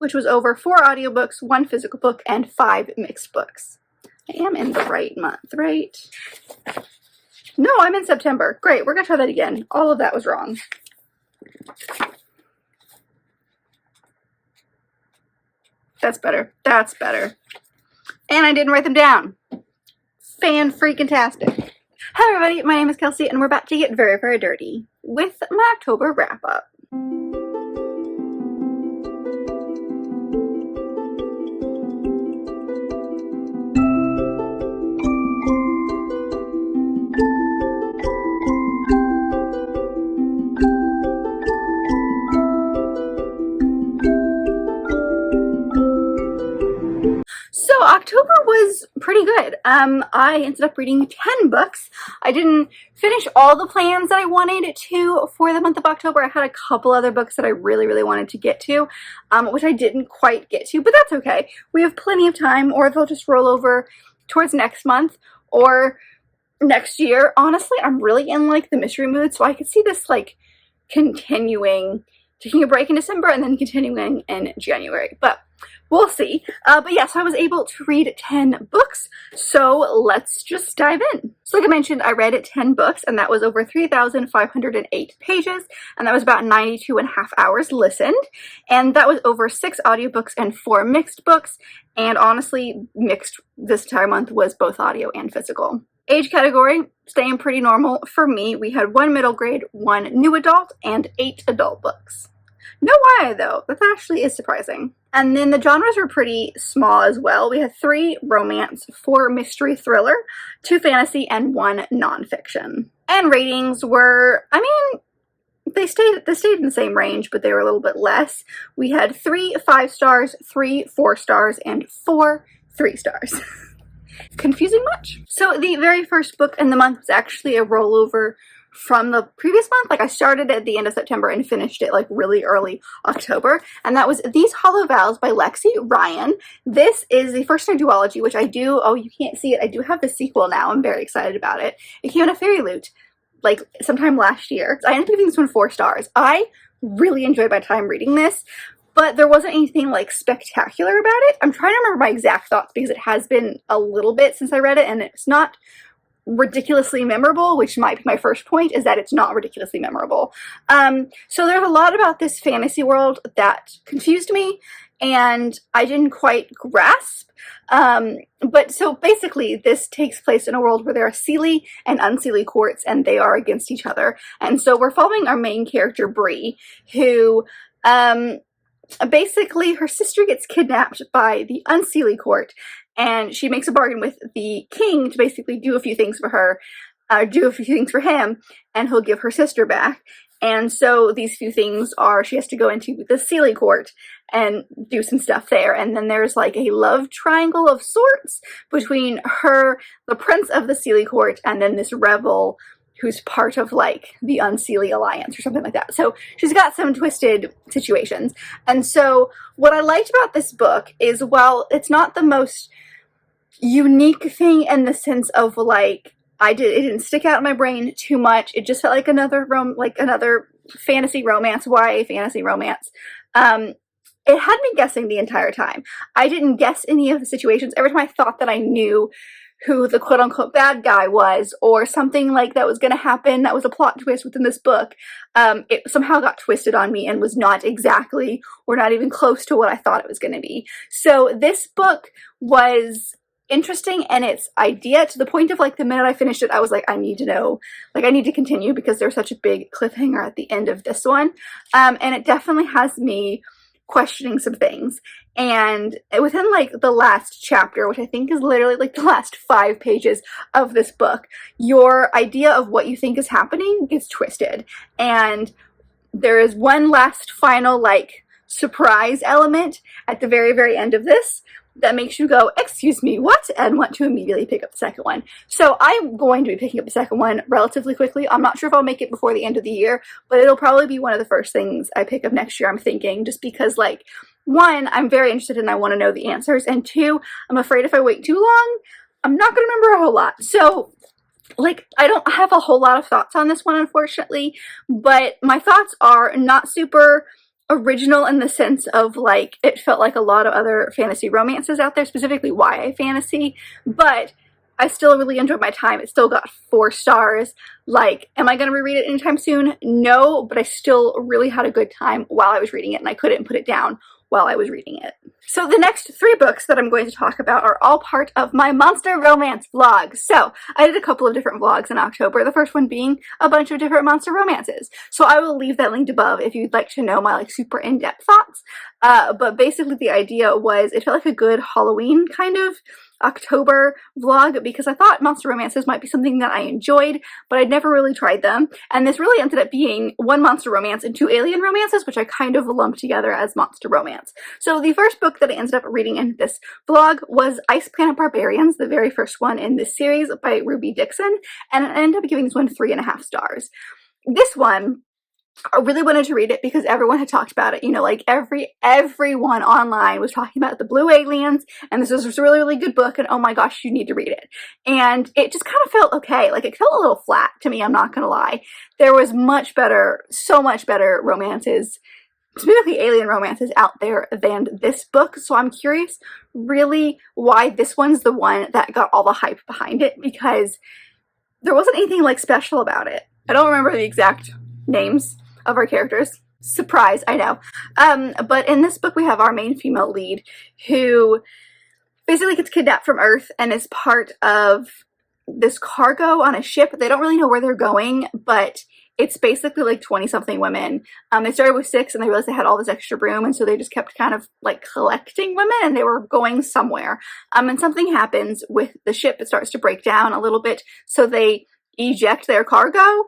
which was over 4 audiobooks, 1 physical book, and 5 mixed books. I am in the right month, right? No, I'm in September. Great, we're gonna try that again. All of that was wrong. That's better. That's better. And I didn't write them down. Fan-freaking-tastic. Hi everybody, my name is Kelsey and we're about to get very, very dirty with my October wrap-up. So October was pretty good. I ended up reading 10 books. I didn't finish all the plans that I wanted to for the month of October. I had a couple other books that I really, really wanted to get to, which I didn't quite get to, but that's okay. We have plenty of time, or they'll just roll over towards next month or next year. Honestly, I'm really in like the mystery mood, so I could see this like continuing, taking a break in December and then continuing in January, but we'll see. But yes, I was able to read 10 books, so let's just dive in. So like I mentioned, I read 10 books, and that was over 3,508 pages, and that was about 92.5 hours listened, and that was over 6 audiobooks and 4 mixed books, and honestly, mixed this entire month was both audio and physical. Age category, staying pretty normal for me. We had 1 middle grade, 1 new adult, and 8 adult books. No YA though, that actually is surprising. And then the genres were pretty small as well. We had 3 romance, 4 mystery thriller, 2 fantasy, and 1 nonfiction. And ratings were, I mean, they stayed in the same range, but they were a little bit less. We had 3 5 stars, 3 4 stars, and 4 3 stars. Confusing much? So the very first book in the month was actually a rollover from the previous month. Like I started at the end of September and finished it like really early October, and that was These Hallow Vows by Lexi Ryan. This is the first in a duology, which I do, oh you can't see it, I do have the sequel now. I'm very excited about it. It came in a fairy loot like sometime last year. So I ended up giving this one 4 stars. I really enjoyed my time reading this, but there wasn't anything like spectacular about it. I'm trying to remember my exact thoughts because it has been a little bit since I read it, and it's not ridiculously memorable, which might be my first point, is that it's not ridiculously memorable. So there's a lot about this fantasy world that confused me and I didn't quite grasp. But so basically this takes place in a world where there are Seelie and Unseelie courts, and they are against each other. And so we're following our main character, Bree, who basically her sister gets kidnapped by the Unseelie court, and she makes a bargain with the king to basically do a few things for her, do a few things for him, and he'll give her sister back. And so these few things are, she has to go into the Seelie court and do some stuff there. And then there's like a love triangle of sorts between her, the prince of the Seelie court, and then this rebel who's part of like the Unseelie alliance or something like that. So she's got some twisted situations. And so what I liked about this book is, while it's not the most unique thing in the sense of like, it didn't stick out in my brain too much. It just felt like another fantasy romance, YA fantasy romance. It had me guessing the entire time. I didn't guess any of the situations. Every time I thought that I knew who the quote-unquote bad guy was, or something like that was going to happen, that was a plot twist within this book, it somehow got twisted on me and was not exactly, or not even close to what I thought it was going to be. So this book was interesting in its idea, to the point of like the minute I finished it, I was like, I need to know, like I need to continue, because there's such a big cliffhanger at the end of this one. And it definitely has me questioning some things. And within like the last chapter, which I think is literally like the last 5 pages of this book, your idea of what you think is happening gets twisted. And there is one last final like surprise element at the very, very end of this that makes you go, excuse me, what? And want to immediately pick up the second one. So I'm going to be picking up the second one relatively quickly. I'm not sure if I'll make it before the end of the year, but it'll probably be one of the first things I pick up next year, I'm thinking, just because like, 1, I'm very interested and I want to know the answers, and 2, I'm afraid if I wait too long, I'm not going to remember a whole lot. So like, I don't have a whole lot of thoughts on this one, unfortunately, but my thoughts are not super original in the sense of like it felt like a lot of other fantasy romances out there, specifically YA fantasy, but I still really enjoyed my time. It still got 4 stars. Like, am I going to reread it anytime soon? No, but I still really had a good time while I was reading it, and I couldn't put it down while I was reading it. So the next 3 books that I'm going to talk about are all part of my monster romance vlog. So I did a couple of different vlogs in October, the first one being a bunch of different monster romances. So I will leave that linked above if you'd like to know my like super in-depth thoughts. But basically the idea was it felt like a good Halloween kind of October vlog because I thought monster romances might be something that I enjoyed, but I'd never really tried them. And this really ended up being 1 monster romance and 2 alien romances, which I kind of lumped together as monster romance. So the first book that I ended up reading in this vlog was Planet Barbarians, the very first one in this series by Ruby Dixon, and I ended up giving this one 3.5 stars. This one, I really wanted to read it because everyone had talked about it. You know, like everyone online was talking about the blue aliens, and this is a really, really good book, and oh my gosh, you need to read it. And it just kind of felt okay. Like, it felt a little flat to me, I'm not gonna lie. There was much better, so much better romances, specifically alien romances out there than this book. So I'm curious really why this one's the one that got all the hype behind it, because there wasn't anything like special about it. I don't remember the exact names of our characters. Surprise, I know. But in this book we have our main female lead who basically gets kidnapped from Earth and is part of this cargo on a ship. They don't really know where they're going, but it's basically like 20-something women. They started with 6 and they realized they had all this extra room, and so they just kept kind of like collecting women, and they were going somewhere. And something happens with the ship. It starts to break down a little bit, so they eject their cargo,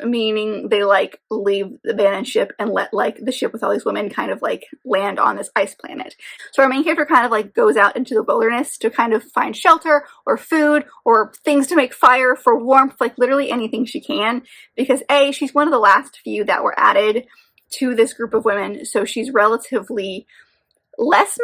meaning they like leave the abandoned ship and let like the ship with all these women kind of like land on this ice planet. So our main character kind of like goes out into the wilderness to kind of find shelter or food or things to make fire for warmth, like literally anything she can, because A, she's one of the last few that were added to this group of women, so she's relatively less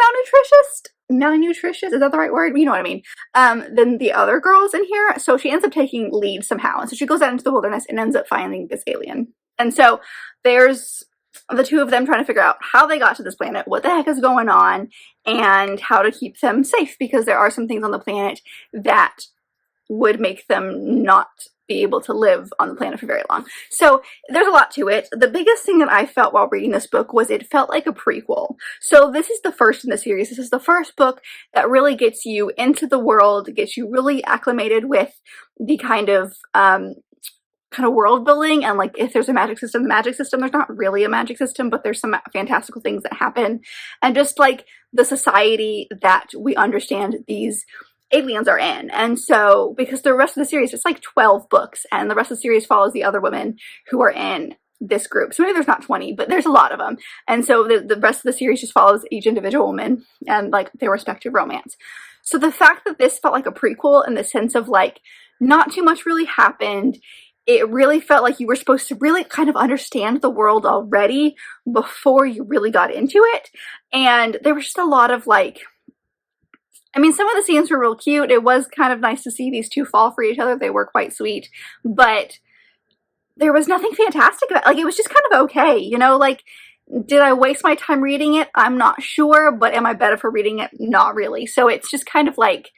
malnutritious, is that the right word? You know what I mean, than the other girls in here. So she ends up taking lead somehow, and so she goes out into the wilderness and ends up finding this alien. And so there's the 2 of them trying to figure out how they got to this planet, what the heck is going on, and how to keep them safe, because there are some things on the planet that would make them not be able to live on the planet for very long. So there's a lot to it. The biggest thing that I felt while reading this book was it felt like a prequel. So this is the first in the series. This is the first book that really gets you into the world, gets you really acclimated with the kind of world building, and like if there's a magic system, the magic system, there's not really a magic system, but there's some fantastical things that happen, and just like the society that we understand these aliens are in. And so because the rest of the series, it's like 12 books, and the rest of the series follows the other women who are in this group. So maybe there's not 20, but there's a lot of them. And so the rest of the series just follows each individual woman and like their respective romance. So the fact that this felt like a prequel in the sense of like not too much really happened, it really felt like you were supposed to really kind of understand the world already before you really got into it. And there was just a lot of like, I mean, some of the scenes were real cute. It was kind of nice to see these 2 fall for each other. They were quite sweet, but there was nothing fantastic about it. Like, it was just kind of okay, you know, like, did I waste my time reading it? I'm not sure, but am I better for reading it? Not really. So it's just kind of like,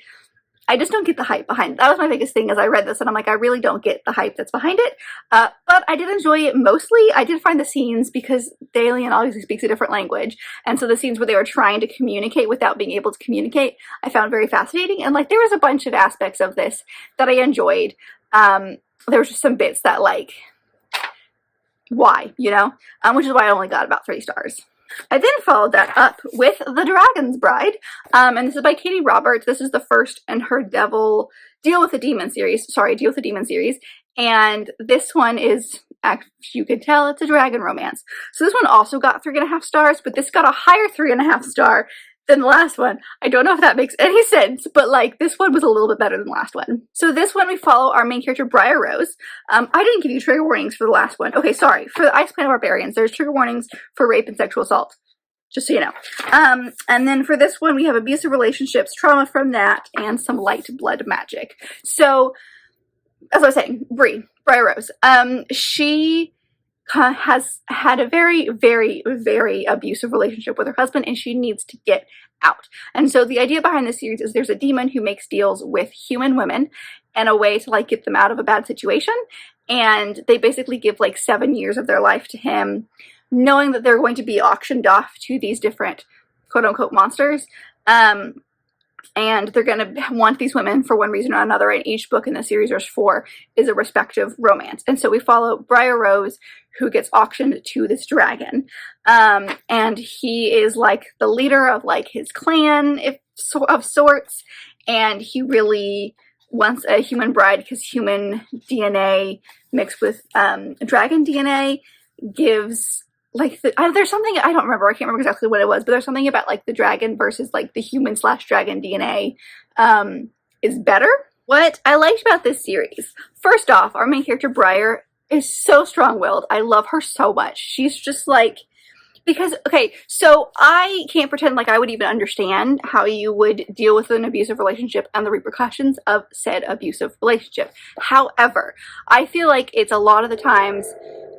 I just don't get the hype behind it. That was my biggest thing as I read this, and I'm like, I really don't get the hype that's behind it. But I did enjoy it mostly. I did find the scenes, because the alien obviously speaks a different language, and so the scenes where they were trying to communicate without being able to communicate, I found very fascinating. And like, there was a bunch of aspects of this that I enjoyed. There was just some bits that like, why, you know? Which is why I only got about 3 stars. I then followed that up with The Dragon's Bride, and this is by Katie Roberts. This is the first in her Deal with the Demon series, and this one is, as you can tell, it's a dragon romance. So this one also got 3.5 stars, but this got a higher 3.5 star than the last one. I don't know if that makes any sense, but like, this one was a little bit better than the last one. So this one we follow our main character, Briar Rose. I didn't give you trigger warnings for the last one. Okay, sorry. For the Planet Barbarians, there's trigger warnings for rape and sexual assault, just so you know. And then for this one, we have abusive relationships, trauma from that, and some light blood magic. So, as I was saying, Briar Rose. She has had a very, very, very abusive relationship with her husband, and she needs to get out. And so the idea behind this series is there's a demon who makes deals with human women and a way to like get them out of a bad situation. And they basically give like 7 years of their life to him, knowing that they're going to be auctioned off to these different quote unquote monsters. And they're going to want these women for one reason or another, and each book in the series, there's 4, is a respective romance. And so we follow Briar Rose, who gets auctioned to this dragon. And he is like the leader of like his clan of sorts, and he really wants a human bride because human DNA mixed with dragon DNA gives like there's something, I don't remember, I can't remember exactly what it was, but there's something about like the dragon versus like the human / dragon DNA is better. What I liked about this series, first off, our main character Briar is so strong-willed. I love her so much. She's just like, because, okay, so I can't pretend like I would even understand how you would deal with an abusive relationship and the repercussions of said abusive relationship. However, I feel like it's a lot of the times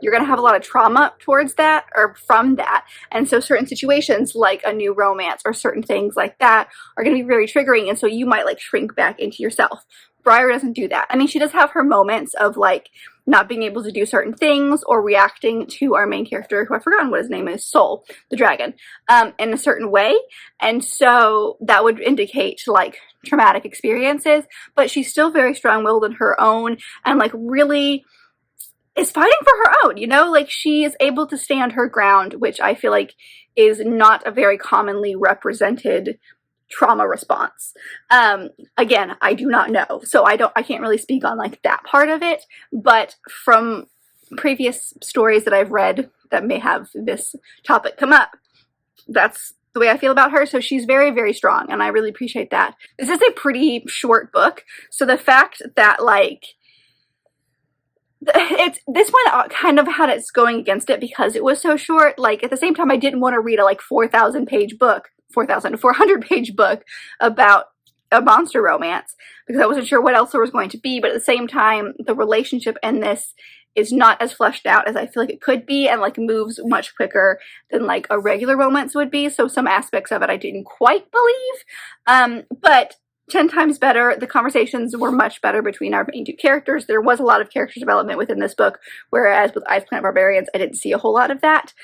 you're going to have a lot of trauma towards that or from that. And so certain situations like a new romance or certain things like that are going to be very triggering. And so you might like shrink back into yourself. Briar doesn't do that. I mean, she does have her moments of like not being able to do certain things or reacting to our main character, who I've forgotten what his name is, Soul, the dragon, in a certain way. And so that would indicate like traumatic experiences, but she's still very strong-willed in her own and like really is fighting for her own, you know, like she is able to stand her ground, which I feel like is not a very commonly represented trauma response. Again, I do not know, so I can't really speak on like that part of it, but from previous stories that I've read that may have this topic come up, that's the way I feel about her. So she's very, very strong, and I really appreciate that. This is a pretty short book, so the fact that like this one kind of had its going against it because it was so short. Like at the same time, I didn't want to read a like 4,400 page book about a monster romance because I wasn't sure what else there was going to be. But at the same time, the relationship in this is not as fleshed out as I feel like it could be, and like moves much quicker than like a regular romance would be. So some aspects of it I didn't quite believe, but 10 times better. The conversations were much better between our main 2 characters. There was a lot of character development within this book, whereas with Planet Barbarians, I didn't see a whole lot of that.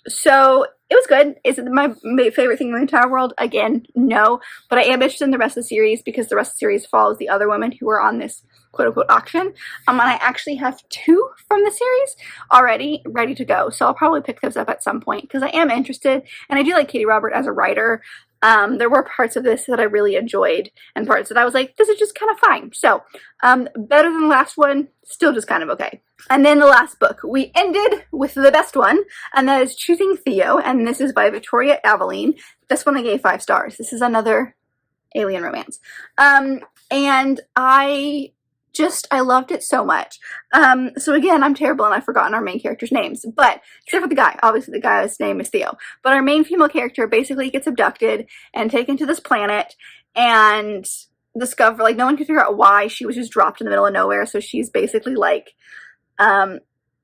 So it was good. Is it my favorite thing in the entire world? Again, no. But I am interested in the rest of the series because the rest of the series follows the other women who are on this quote-unquote auction. And I actually have 2 from the series already ready to go. So I'll probably pick those up at some point because I am interested. And I do like Katie Robert as a writer. There were parts of this that I really enjoyed and parts that I was like, this is just kind of fine. So, better than the last one, still just kind of okay. And then the last book, we ended with the best one, and that is Choosing Theo, and this is by Victoria Aveline. This one I gave 5 stars. This is another alien romance. And I loved it so much. So again, I'm terrible and I've forgotten our main characters' names, but except for the guy, obviously the guy's name is Theo, but our main female character basically gets abducted and taken to this planet and discover, like, no one can figure out why she was just dropped in the middle of nowhere. So she's basically like,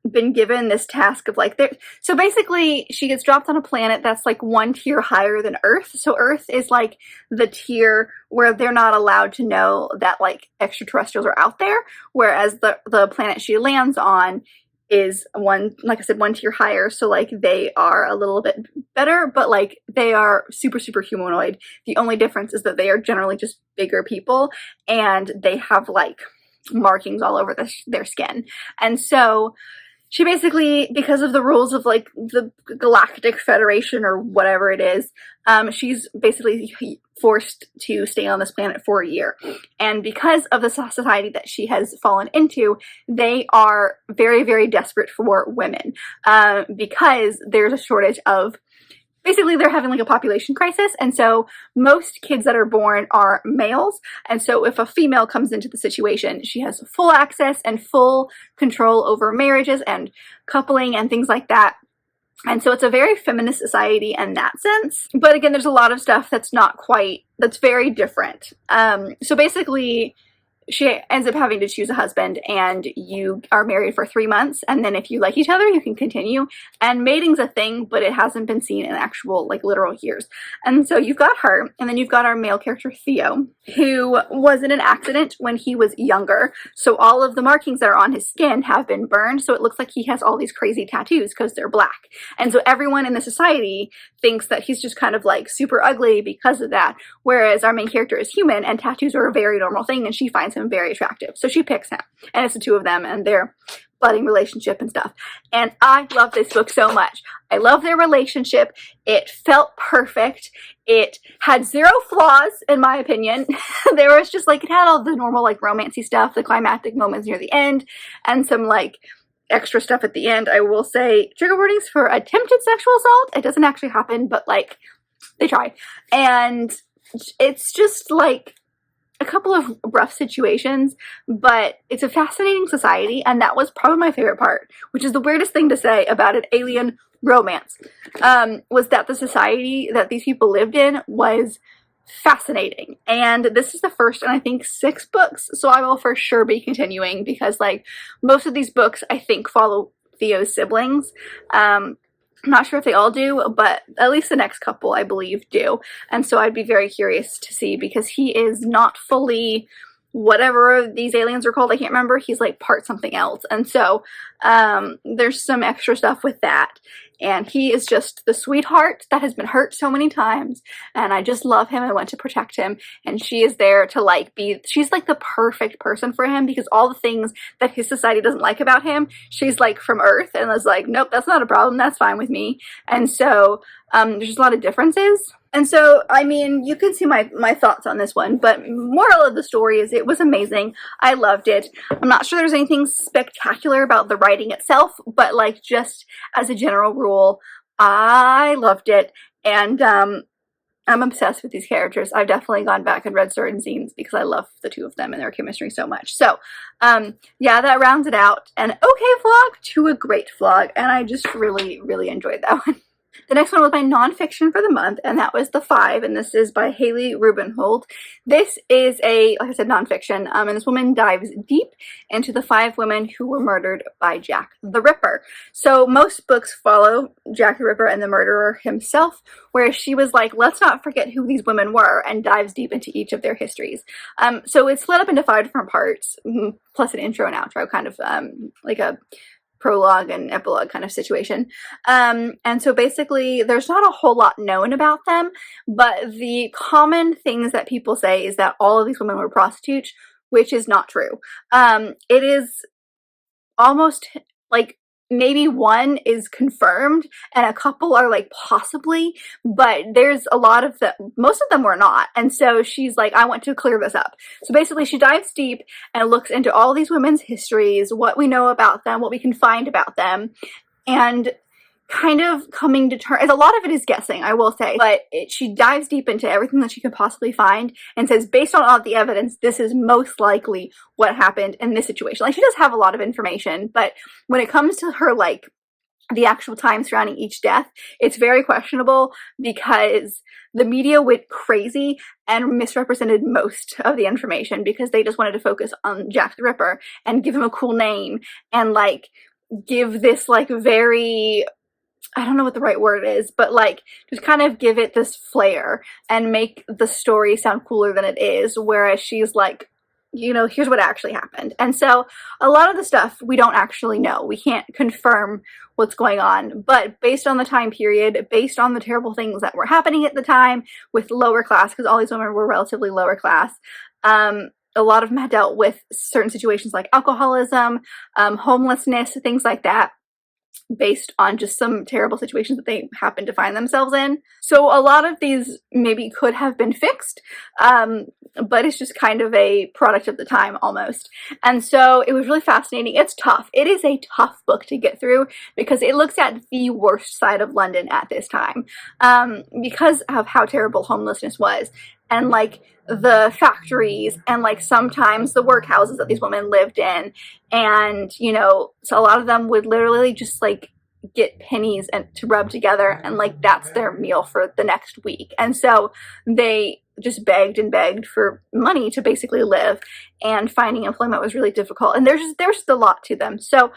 been given this task of like so basically she gets dropped on a planet that's like 1 tier higher than Earth. So Earth is like the tier where they're not allowed to know that like extraterrestrials are out there, whereas the planet she lands on is like I said, 1 tier higher. So like they are a little bit better, but like they are super, super humanoid. The only difference is that they are generally just bigger people and they have like markings all over their skin. And so she basically, because of the rules of like the Galactic Federation or whatever it is, she's basically forced to stay on this planet for a year. And because of the society that she has fallen into, they are very, very desperate for women, because there's a shortage of, basically they're having like a population crisis. And so most kids that are born are males. And so if a female comes into the situation, she has full access and full control over marriages and coupling and things like that. And so it's a very feminist society in that sense. But again, there's a lot of stuff that's very different. So basically she ends up having to choose a husband, and you are married for 3 months, and then if you like each other, you can continue. And mating's a thing, but it hasn't been seen in actual, like, literal years. And so you've got her, and then you've got our male character Theo, who was in an accident when he was younger. So all of the markings that are on his skin have been burned, so it looks like he has all these crazy tattoos because they're black. And so everyone in the society thinks that he's just kind of like super ugly because of that, whereas our main character is human and tattoos are a very normal thing, and she finds him very attractive. So she picks him, and it's the two of them and their budding relationship and stuff. And I love this book so much. I love their relationship. It felt perfect. It had zero flaws, in my opinion. There was just like, it had all the normal like romancy stuff, the climactic moments near the end, and some like extra stuff at the end. I will say trigger warnings for attempted sexual assault. It doesn't actually happen, but like they try. And it's just like a couple of rough situations, but it's a fascinating society, and that was probably my favorite part, which is the weirdest thing to say about an alien romance, was that the society that these people lived in was fascinating. And this is the first, and I think 6 books, so I will for sure be continuing, because like most of these books I think follow Theo's siblings. I'm not sure if they all do, but at least the next couple I believe do. And so I'd be very curious to see, because he is not fully whatever these aliens are called. I can't remember. He's like part something else. And so there's some extra stuff with that. And he is just the sweetheart that has been hurt so many times. And I just love him. I want to protect him. And she is there to like she's like the perfect person for him, because all the things that his society doesn't like about him, she's like from Earth and is like, nope, that's not a problem. That's fine with me. And so there's just a lot of differences. And so, I mean, you can see my thoughts on this one, but moral of the story is it was amazing. I loved it. I'm not sure there's anything spectacular about the writing itself, but like just as a general rule, I loved it. And I'm obsessed with these characters. I've definitely gone back and read certain scenes because I love the two of them and their chemistry so much. So, yeah, that rounds it out. An okay vlog to a great vlog, and I just really, really enjoyed that one. The next one was my nonfiction for the month, and that was The Five, and this is by Haley Rubenhold. This is a, like I said, nonfiction, and this woman dives deep into the 5 women who were murdered by Jack the Ripper. So most books follow Jack the Ripper and the murderer himself, whereas she was like, let's not forget who these women were, and dives deep into each of their histories. So it's split up into 5 different parts, plus an intro and outro, kind of like a prologue and epilogue kind of situation. And so basically there's not a whole lot known about them, but the common things that people say is that all of these women were prostitutes, which is not true. It is almost like maybe one is confirmed and a couple are like possibly, but there's a lot of them, most of them were not. And so she's like, I want to clear this up. So basically she dives deep and looks into all these women's histories, what we know about them, what we can find about them, and kind of coming to terms. A lot of it is guessing, I will say, but she dives deep into everything that she could possibly find and says, based on all the evidence, this is most likely what happened in this situation. Like, she does have a lot of information, but when it comes to her, like, the actual time surrounding each death, it's very questionable because the media went crazy and misrepresented most of the information because they just wanted to focus on Jack the Ripper and give him a cool name and, like, give this, like, very, I don't know what the right word is, but like just kind of give it this flair and make the story sound cooler than it is, whereas she's like, you know, here's what actually happened. And so a lot of the stuff we don't actually know. We can't confirm what's going on, but based on the time period, based on the terrible things that were happening at the time with lower class, because all these women were relatively lower class, a lot of them had dealt with certain situations like alcoholism, homelessness, things like that, based on just some terrible situations that they happen to find themselves in. So a lot of these maybe could have been fixed, but it's just kind of a product of the time almost. And so it was really fascinating. It's tough. It is a tough book to get through because it looks at the worst side of London at this time, because of how terrible homelessness was. And like the factories and like sometimes the workhouses that these women lived in. And, you know, so a lot of them would literally just like get pennies and to rub together, and like that's their meal for the next week. And so they just begged and begged for money to basically live, and finding employment was really difficult. And there's just a lot to them. So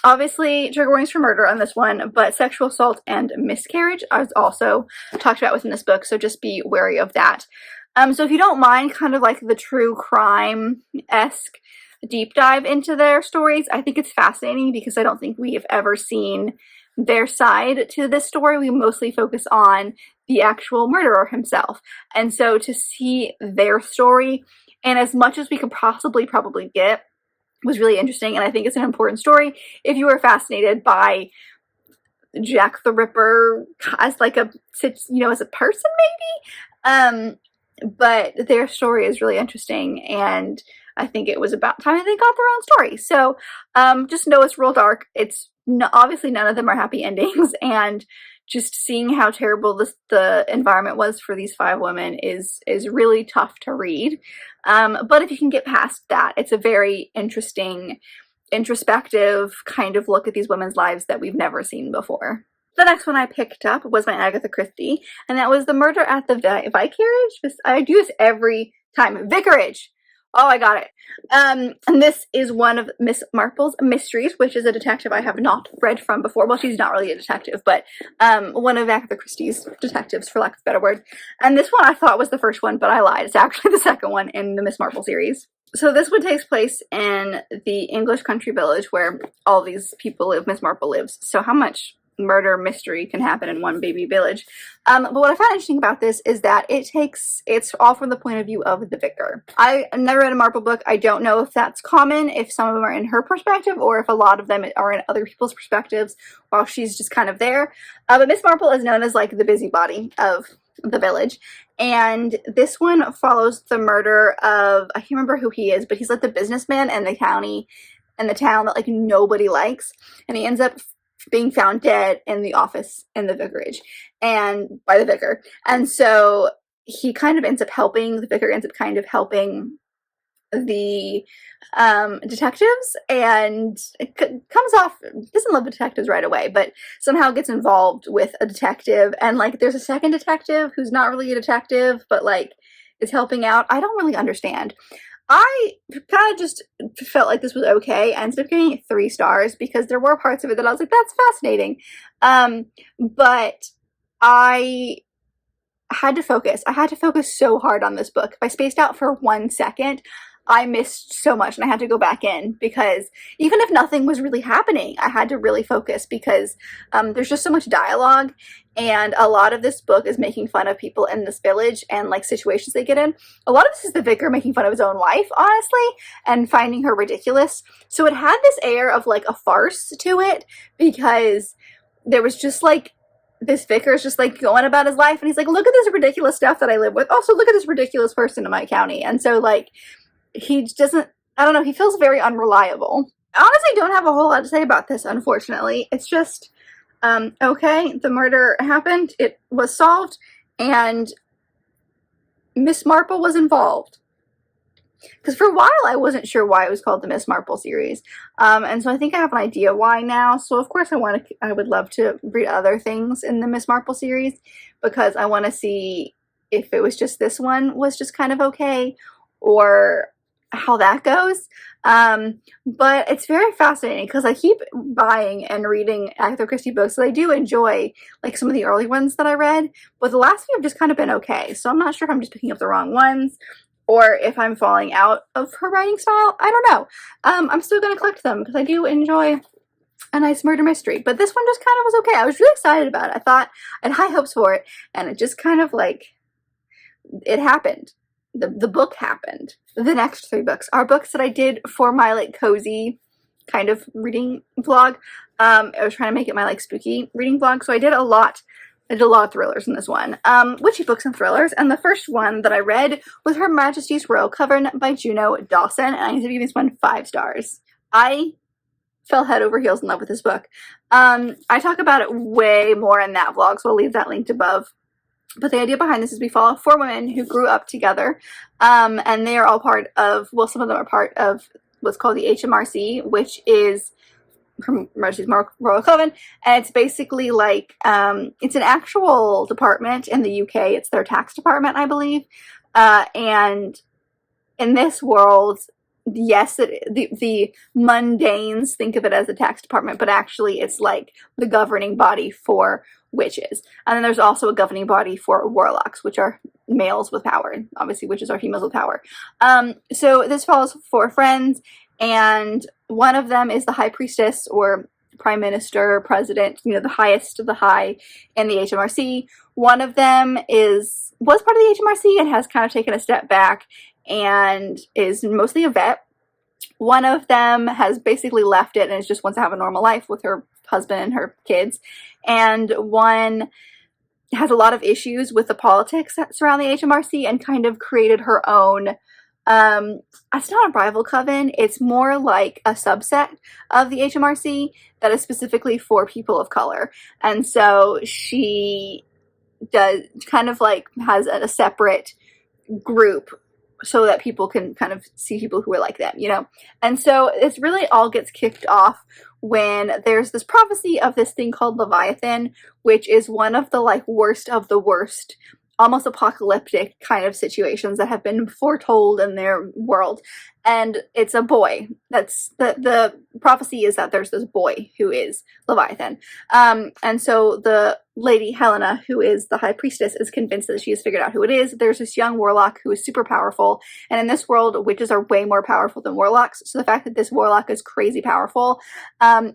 obviously trigger warnings for murder on this one, but sexual assault and miscarriage is also talked about within this book, so just be wary of that. So if you don't mind kind of like the true crime-esque deep dive into their stories, I think it's fascinating because I don't think we have ever seen their side to this story. We mostly focus on the actual murderer himself. And so to see their story, and as much as we could probably get, was really interesting. And I think it's an important story if you are fascinated by Jack the Ripper as like a, as a person maybe. But their story is really interesting, and I think it was about time they got their own story. So just know it's real dark. It's obviously none of them are happy endings, and just seeing how terrible the environment was for these 5 women is really tough to read. But if you can get past that, it's a very interesting, introspective kind of look at these women's lives that we've never seen before. The next one I picked up was my Agatha Christie, and that was The Murder at the Vicarage. I do this every time. Vicarage! Oh, I got it. And this is one of Miss Marple's mysteries, which is a detective I have not read from before. Well, she's not really a detective, but one of Agatha Christie's detectives, for lack of a better word. And this one I thought was the first one, but I lied. It's actually the second one in the Miss Marple series. So this one takes place in the English country village where all these people live. Miss Marple lives. So how much murder mystery can happen in one baby village? But what I found interesting about this is that it's all from the point of view of the vicar. I never read a Marple book. I don't know if that's common, if some of them are in her perspective, or if a lot of them are in other people's perspectives while she's just kind of there. But Miss Marple is known as like the busybody of the village, and this one follows the murder of, I can't remember who he is, but he's like the businessman in the town that like nobody likes, and he ends up being found dead in the office in the vicarage, and by the vicar. And so he kind of ends up helping, the vicar ends up kind of helping the detectives, and it comes off, doesn't love the detectives right away, but somehow gets involved with a detective, and like there's a second detective who's not really a detective, but like is helping out. I don't really understand. I kind of just felt like this was okay. I ended up giving it 3 stars because there were parts of it that I was like, that's fascinating. But I had to focus. I had to focus so hard on this book. If I spaced out for 1 second, I missed so much, and I had to go back in because even if nothing was really happening, I had to really focus because there's just so much dialogue, and a lot of this book is making fun of people in this village and like situations they get in. A lot of this is the vicar making fun of his own wife, honestly, and finding her ridiculous. So it had this air of like a farce to it because there was just like this vicar is just like going about his life, and he's like, look at this ridiculous stuff that I live with. Also, look at this ridiculous person in my county. And so like he doesn't, I don't know, he feels very unreliable. I honestly don't have a whole lot to say about this, unfortunately. It's just, okay, the murder happened, it was solved, and Miss Marple was involved. Because for a while I wasn't sure why it was called the Miss Marple series. And so I think I have an idea why now. So of course I would love to read other things in the Miss Marple series, because I want to see if it was just this one was just kind of okay, or how that goes. But it's very fascinating because I keep buying and reading Agatha Christie books, so I do enjoy like some of the early ones that I read, but the last few have just kind of been okay. So I'm not sure if I'm just picking up the wrong ones or if I'm falling out of her writing style. I don't know. I'm still going to collect them because I do enjoy a nice murder mystery, but this one just kind of was okay. I was really excited about it. I thought I had high hopes for it, and it just kind of like, it happened. The book happened. The next 3 books are books that I did for my like cozy kind of reading vlog. I was trying to make it my like spooky reading vlog, so I did a lot of thrillers in this one. Witchy books and thrillers, and the first one that I read was Her Majesty's Royal Coven by Juno Dawson, and I ended up giving this one 5 stars. I fell head over heels in love with this book. I talk about it way more in that vlog, so I'll leave that linked above. But the idea behind this is we follow 4 women who grew up together, and they are all part of, well, some of them are part of what's called the HMRC, which is Her Majesty's Royal Coven, and it's basically like, it's an actual department in the UK. It's their tax department, I believe. And in this world, yes, the mundanes think of it as a tax department, but actually it's like the governing body for witches. And then there's also a governing body for warlocks, which are males with power. And obviously witches are females with power. So this follows 4 friends, and one of them is the High Priestess, or Prime Minister, President, you know, the highest of the high in the HMRC. One of them was part of the HMRC and has kind of taken a step back and is mostly a vet. One of them has basically left it and just wants to have a normal life with her husband and her kids. And one has a lot of issues with the politics that surround the HMRC and kind of created her own, it's not a rival coven, it's more like a subset of the HMRC that is specifically for people of color. And so she does kind of like has a separate group so that people can kind of see people who are like them, you know? And so it's really all gets kicked off when there's this prophecy of this thing called Leviathan, which is one of the like worst of the worst, almost apocalyptic kind of situations that have been foretold in their world. And it's a boy. That's the prophecy is that there's this boy who is Leviathan. And so the lady Helena, who is the High Priestess, is convinced that she has figured out who it is. There's this young warlock who is super powerful. And in this world, witches are way more powerful than warlocks. So the fact that this warlock is crazy powerful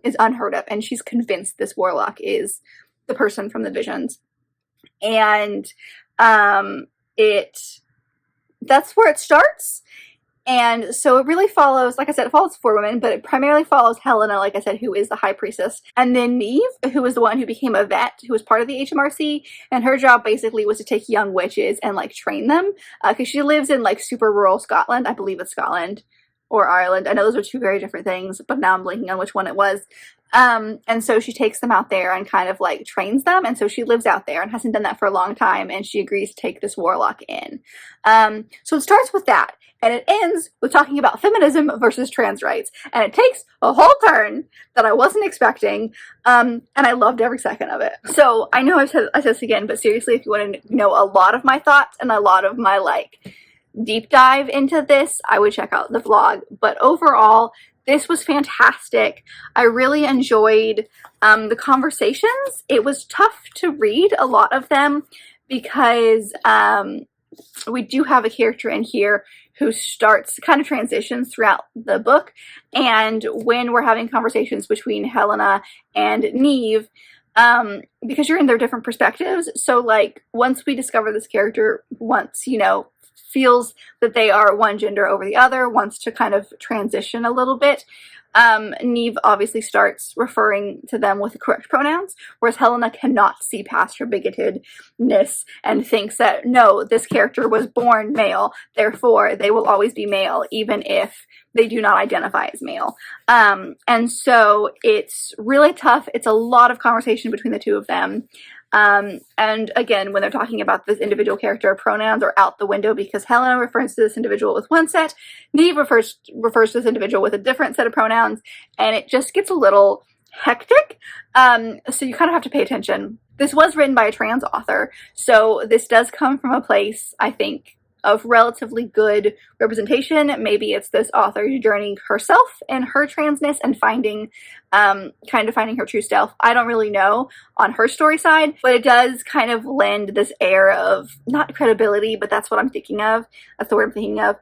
is unheard of. And she's convinced this warlock is the person from the visions. And that's where it starts. And so it really follows, like I said, it follows 4 women, but it primarily follows Helena, like I said, who is the High Priestess. And then Neve, who was the one who became a vet, who was part of the HMRC. And her job basically was to take young witches and like train them. Because she lives in like super rural Scotland. I believe it's Scotland or Ireland. I know those are 2 very different things, but now I'm blanking on which one it was. And so she takes them out there and kind of like trains them. And so she lives out there and hasn't done that for a long time. And she agrees to take this warlock in. So it starts with that. And it ends with talking about feminism versus trans rights. And it takes a whole turn that I wasn't expecting. And I loved every second of it. So I know I said this again, but seriously, if you want to know a lot of my thoughts and a lot of my like deep dive into this, I would check out the vlog. But overall, this was fantastic. I really enjoyed the conversations. It was tough to read a lot of them because we do have a character in here who starts kind of transitions throughout the book. And when we're having conversations between Helena and Neve, because you're in their different perspectives. So like once we discover this character, once, you know, feels that they are one gender over the other, wants to kind of transition a little bit. Neve obviously starts referring to them with the correct pronouns, whereas Helena cannot see past her bigotedness and thinks that, no, this character was born male, therefore they will always be male, even if they do not identify as male. And so it's really tough. It's a lot of conversation between the 2 of them. And again, when they're talking about this individual character, pronouns are out the window because Helena refers to this individual with one set, Neve refers to this individual with a different set of pronouns, and it just gets a little hectic. So you kind of have to pay attention. This was written by a trans author, so this does come from a place, I think, of relatively good representation. Maybe it's this author's journeying herself in her transness and finding her true self. I don't really know on her story side, but it does kind of lend this air of, not credibility, but that's what I'm thinking of. That's the word I'm thinking of.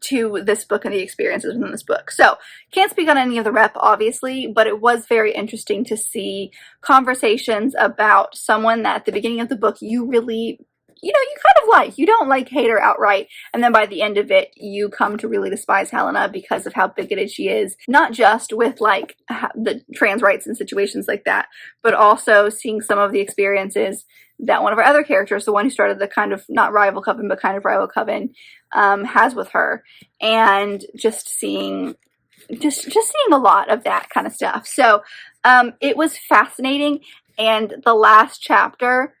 To this book and the experiences within this book. So can't speak on any of the rep, obviously, but it was very interesting to see conversations about someone that at the beginning of the book you really, you know, you kind of like. You don't like hate her outright, and then by the end of it, you come to really despise Helena because of how bigoted she is, not just with like the trans rights and situations like that, but also seeing some of the experiences that one of our other characters, the one who started the kind of, not rival coven, but kind of rival coven, has with her, and just seeing a lot of that kind of stuff. So it was fascinating, and the last chapter,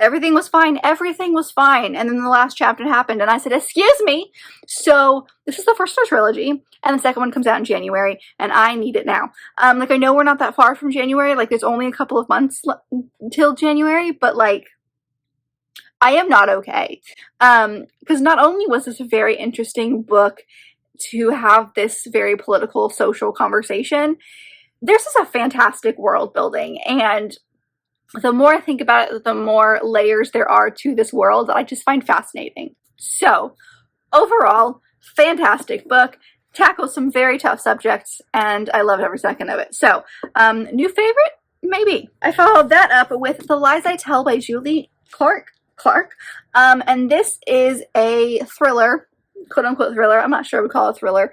everything was fine. Everything was fine. And then the last chapter happened, and I said, excuse me. So this is the first of the trilogy, and the second one comes out in January, and I need it now. Like, I know we're not that far from January. Like, there's only a couple of months till January, but, like, I am not okay. Because not only was this a very interesting book to have this very political, social conversation, this is a fantastic world building, and the more I think about it, the more layers there are to this world that I just find fascinating. So, overall, fantastic book. Tackles some very tough subjects, and I love every second of it. So, new favorite? Maybe. I followed that up with The Lies I Tell by Julie Clark. And this is a thriller, quote-unquote thriller. I'm not sure we call it a thriller.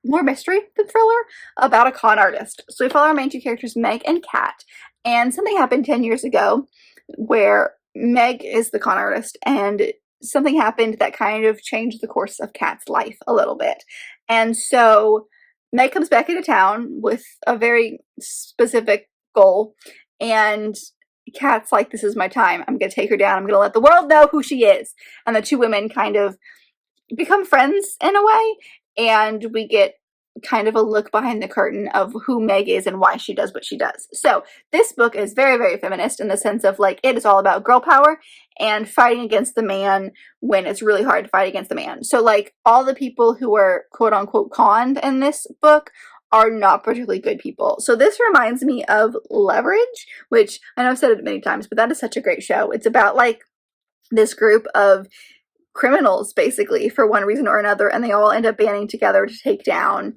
More mystery than thriller, about a con artist. So we follow our main two characters, Meg and Kat. And something happened 10 years ago where Meg is the con artist, and something happened that kind of changed the course of Kat's life a little bit. And so Meg comes back into town with a very specific goal, and Kat's like, this is my time. I'm going to take her down. I'm going to let the world know who she is. And the two women kind of become friends in a way, and we get kind of a look behind the curtain of who Meg is and why she does what she does. So this book is very, very feminist in the sense of, like, it is all about girl power and fighting against the man when it's really hard to fight against the man. So, like, all the people who are quote-unquote conned in this book are not particularly good people. So this reminds me of Leverage, which I know I've said it many times, but that is such a great show. It's about, like, this group of criminals, basically, for one reason or another, and they all end up banding together to take down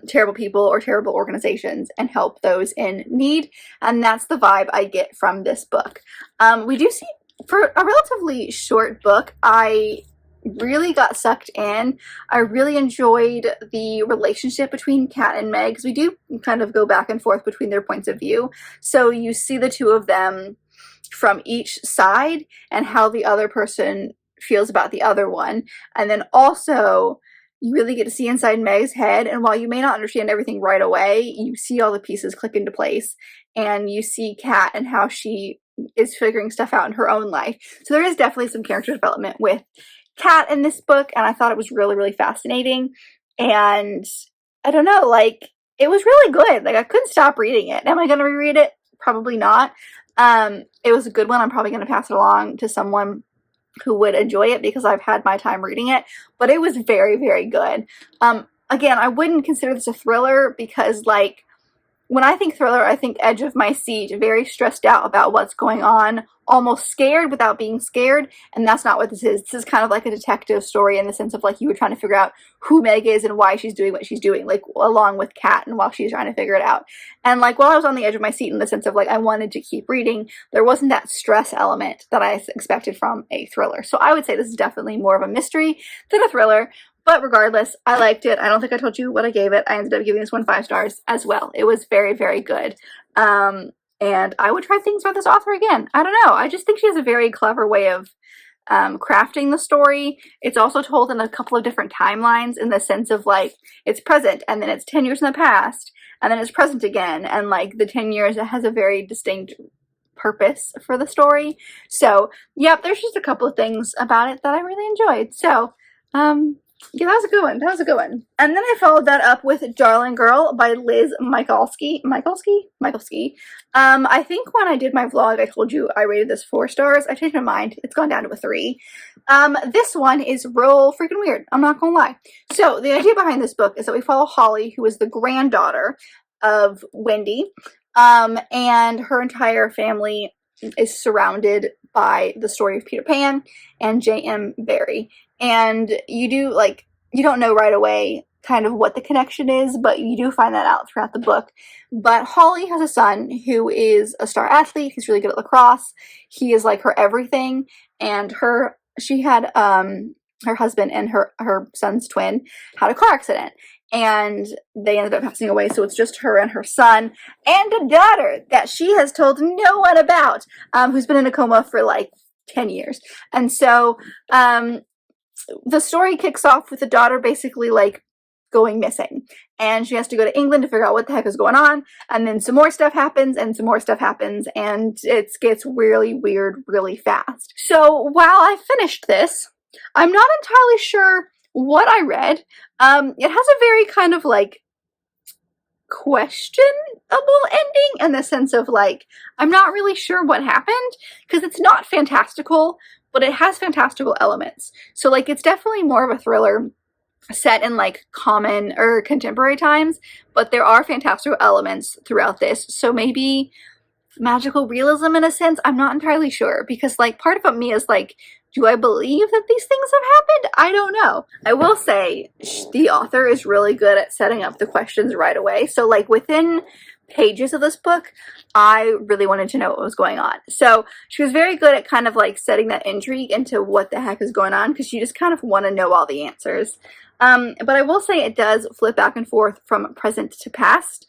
terrible people or terrible organizations and help those in need. And that's the vibe I get from this book. We do see, for a relatively short book, I really got sucked in. I really enjoyed the relationship between Kat and Meg, because we do kind of go back and forth between their points of view. So you see the two of them from each side and how the other person feels about the other one. And then also you really get to see inside Meg's head, and while you may not understand everything right away, you see all the pieces click into place, and you see Kat and how she is figuring stuff out in her own life. So there is definitely some character development with Kat in this book, and I thought it was really, really fascinating. And I don't know, like, it was really good. Like, I couldn't stop reading it. Am I going to reread it? Probably not. It was a good one. I'm probably going to pass it along to someone who would enjoy it because I've had my time reading it, but it was very, very good. Again, I wouldn't consider this a thriller because, like, when I think thriller, I think edge of my seat, very stressed out about what's going on, almost scared without being scared, and that's not what this is. This is kind of like a detective story in the sense of, like, you were trying to figure out who Meg is and why she's doing what she's doing, like, along with Kat, and while she's trying to figure it out. And, like, while I was on the edge of my seat in the sense of, like, I wanted to keep reading, there wasn't that stress element that I expected from a thriller. So I would say this is definitely more of a mystery than a thriller. But regardless, I liked it. I don't think I told you what I gave it. I ended up giving this one 5 stars as well. It was very, very good. And I would try things with this author again. I don't know. I just think she has a very clever way of crafting the story. It's also told in a couple of different timelines in the sense of, like, it's present and then it's 10 years in the past and then it's present again. And, like, the 10 years, it has a very distinct purpose for the story. So, yep, there's just a couple of things about it that I really enjoyed. So, yeah, that was a good one. That was a good one. And then I followed that up with Darling Girl by Liz Michalski. I think when I did my vlog, I told you I rated this 4 stars. I changed my mind. It's gone down to a 3. This one is real freaking weird. I'm not gonna lie. So the idea behind this book is that we follow Holly, who is the granddaughter of Wendy, and her entire family is surrounded by the story of Peter Pan and J.M. Barrie. And you don't know right away kind of what the connection is, but you do find that out throughout the book. But Holly has a son who is a star athlete. He's really good at lacrosse. He is, like, her everything. And she had, her husband and her son's twin had a car accident. And they ended up passing away, so it's just her and her son and a daughter that she has told no one about, who's been in a coma for, like, 10 years. And so, the story kicks off with the daughter basically, like, going missing, and she has to go to England to figure out what the heck is going on, and then some more stuff happens, and some more stuff happens, and it gets really weird really fast. So while I finished this, I'm not entirely sure what I read. It has a very kind of like questionable ending, in the sense of like, I'm not really sure what happened, because it's not fantastical, but it has fantastical elements. So like, it's definitely more of a thriller set in like common or contemporary times, but there are fantastical elements throughout this. So maybe magical realism in a sense, I'm not entirely sure, because like part of me is like, do I believe that these things have happened? I don't know. I will say the author is really good at setting up the questions right away. So like within pages of this book, I really wanted to know what was going on. So she was very good at kind of like setting that intrigue into what the heck is going on, because you just kind of want to know all the answers. But I will say it does flip back and forth from present to past.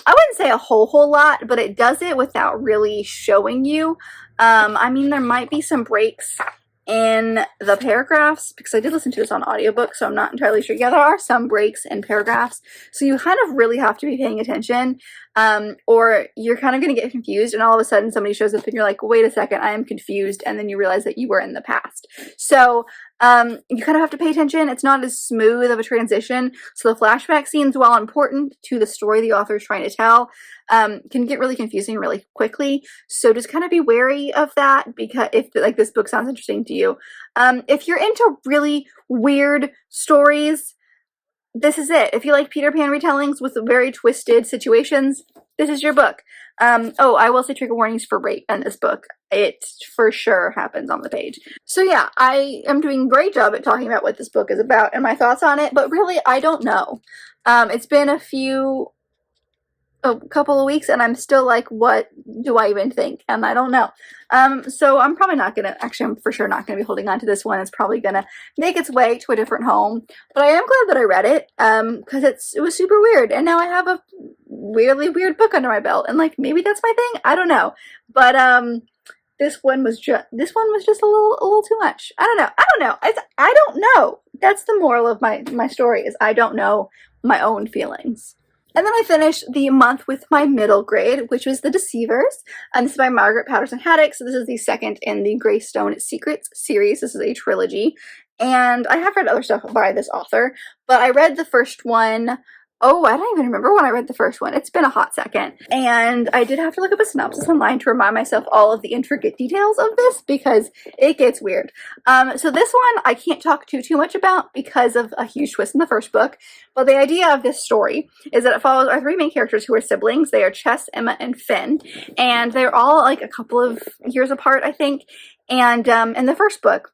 I wouldn't say a whole lot, but it does it without really showing you. I mean, there might be some breaks in the paragraphs, because I did listen to this on audiobook, so I'm not entirely sure. Yeah, there are some breaks in paragraphs, so you kind of really have to be paying attention, or you're kind of going to get confused, and all of a sudden somebody shows up and you're like, wait a second, I am confused, and then you realize that you were in the past. So you kind of have to pay attention. It's not as smooth of a transition, so the flashback scenes, while important to the story the author is trying to tell, can get really confusing really quickly. So just kind of be wary of that, because if like this book sounds interesting to you, if you're into really weird stories, this is it. If you like Peter Pan retellings with very twisted situations, this is your book. Oh, I will say trigger warnings for rape in this book. It for sure happens on the page. So yeah, I am doing a great job at talking about what this book is about and my thoughts on it, but really, I don't know. It's been a couple of weeks, and I'm still like, what do I even think? And I don't know. So I'm probably not gonna, actually I'm for sure not gonna be holding on to this one. It's probably gonna make its way to a different home, but I am glad that I read it, because it was super weird, and now I have a weirdly weird book under my belt, and like, maybe that's my thing, I don't know. But this one was just a little too much. I don't know. I don't know. That's the moral of my story, is I don't know my own feelings. And then I finished the month with my middle grade, which was The Deceivers. And this is by Margaret Patterson Haddock. So this is the second in the Greystone Secrets series. This is a trilogy. And I have read other stuff by this author, but I read the first one. Oh, I don't even remember when I read the first one. It's been a hot second. And I did have to look up a synopsis online to remind myself all of the intricate details of this, because it gets weird. So this one I can't talk too much about because of a huge twist in the first book. But the idea of this story is that it follows our three main characters who are siblings. They are Chess, Emma, and Finn. And they're all like a couple of years apart, I think. And in the first book,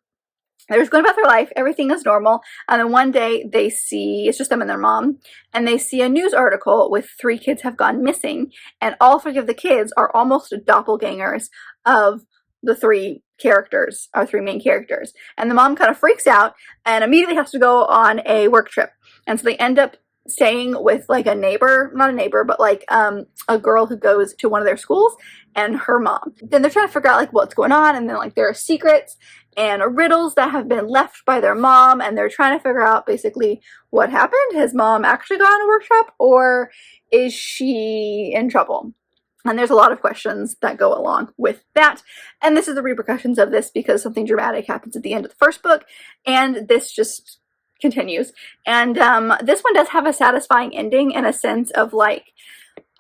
they're just going about their life, everything is normal, and then one day they see, it's just them and their mom, and they see a news article with 3 kids have gone missing, and all 3 of the kids are almost doppelgangers of the 3 characters, our 3 main characters. And the mom kind of freaks out and immediately has to go on a work trip, and so they end up staying with like a neighbor, not a neighbor, but like a girl who goes to one of their schools, and her mom. Then they're trying to figure out like what's going on, and then like there are secrets and riddles that have been left by their mom, and they're trying to figure out basically what happened. Has mom actually gone to workshop, or is she in trouble? And there's a lot of questions that go along with that. And this is the repercussions of this, because something dramatic happens at the end of the first book, and this just continues. And this one does have a satisfying ending in a sense of like,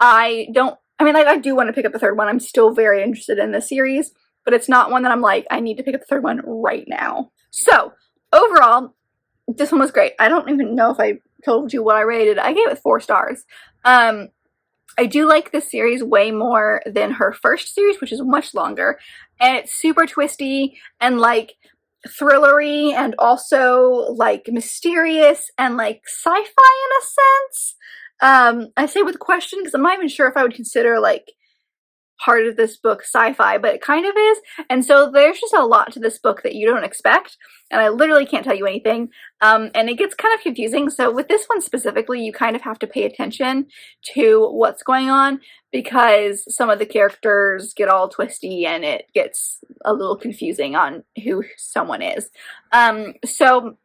I do want to pick up the third one. I'm still very interested in this series, but it's not one that I'm like, I need to pick up the third one right now. So overall, this one was great. I don't even know if I told you what I rated. I gave it 4 stars. I do like this series way more than her first series, which is much longer, and it's super twisty and like thrillery, and also like mysterious and like sci-fi in a sense. I say with question, because I'm not even sure if I would consider like part of this book sci-fi, but it kind of is. And so there's just a lot to this book that you don't expect, and I literally can't tell you anything, and it gets kind of confusing. So with this one specifically, you kind of have to pay attention to what's going on, because some of the characters get all twisty and it gets a little confusing on who someone is. So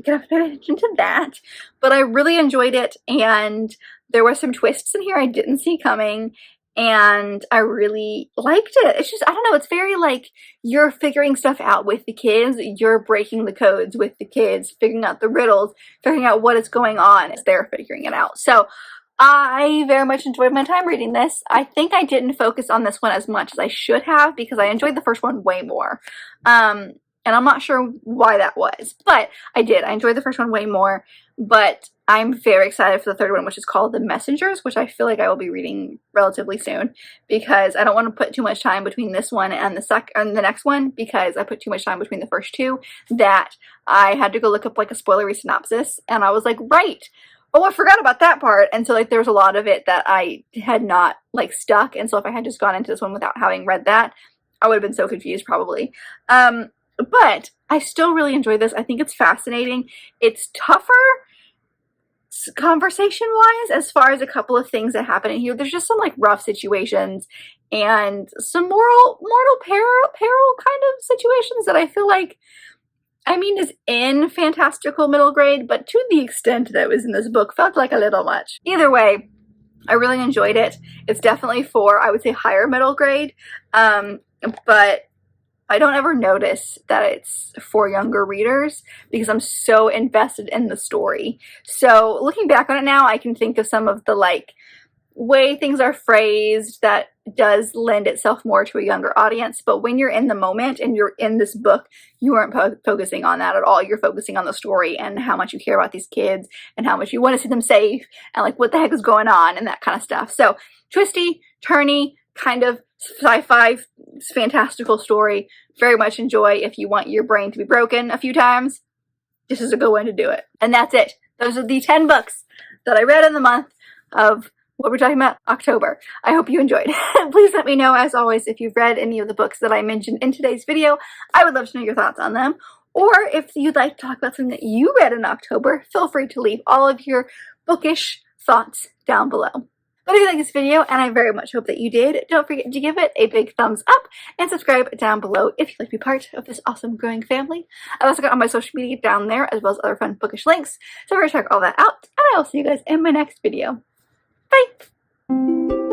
gonna have to pay attention to that. But I really enjoyed it, and there were some twists in here I didn't see coming, and I really liked it. It's just, I don't know, it's very like you're figuring stuff out with the kids, you're breaking the codes with the kids, figuring out the riddles, figuring out what is going on as they're figuring it out. So I very much enjoyed my time reading this. I think I didn't focus on this one as much as I should have because I enjoyed the first one way more. And I'm not sure why that was, but I did. I enjoyed the first one way more, but I'm very excited for the third one, which is called The Messengers, which I feel like I will be reading relatively soon because I don't want to put too much time between this one and the next one, because I put too much time between the first two that I had to go look up like a spoilery synopsis, and I was like, right, oh, I forgot about that part. And so like there was a lot of it that I had not like stuck, and so if I had just gone into this one without having read that, I would have been so confused probably. But I still really enjoy this. I think it's fascinating. It's tougher conversation-wise as far as a couple of things that happen in here. There's just some like rough situations and some mortal peril kind of situations that I feel like, I mean, is in fantastical middle grade, but to the extent that was in this book felt like a little much. Either way, I really enjoyed it. It's definitely for, I would say, higher middle grade, but I don't ever notice that it's for younger readers because I'm so invested in the story. So looking back on it now, I can think of some of the like way things are phrased that does lend itself more to a younger audience. But when you're in the moment and you're in this book, you aren't focusing on that at all. You're focusing on the story and how much you care about these kids and how much you want to see them safe and like what the heck is going on and that kind of stuff. So twisty, turny, kind of sci-fi, fantastical story. Very much enjoy. If you want your brain to be broken a few times, this is a good one to do it. And that's it. Those are the 10 books that I read in the month of what we're talking about, October. I hope you enjoyed. Please let me know, as always, if you've read any of the books that I mentioned in today's video. I would love to know your thoughts on them. Or if you'd like to talk about something that you read in October, feel free to leave all of your bookish thoughts down below. But if you like this video, and I very much hope that you did, don't forget to give it a big thumbs up and subscribe down below if you'd like to be part of this awesome growing family. I've also got all my social media down there, as well as other fun bookish links. So check all that out, and I will see you guys in my next video. Bye!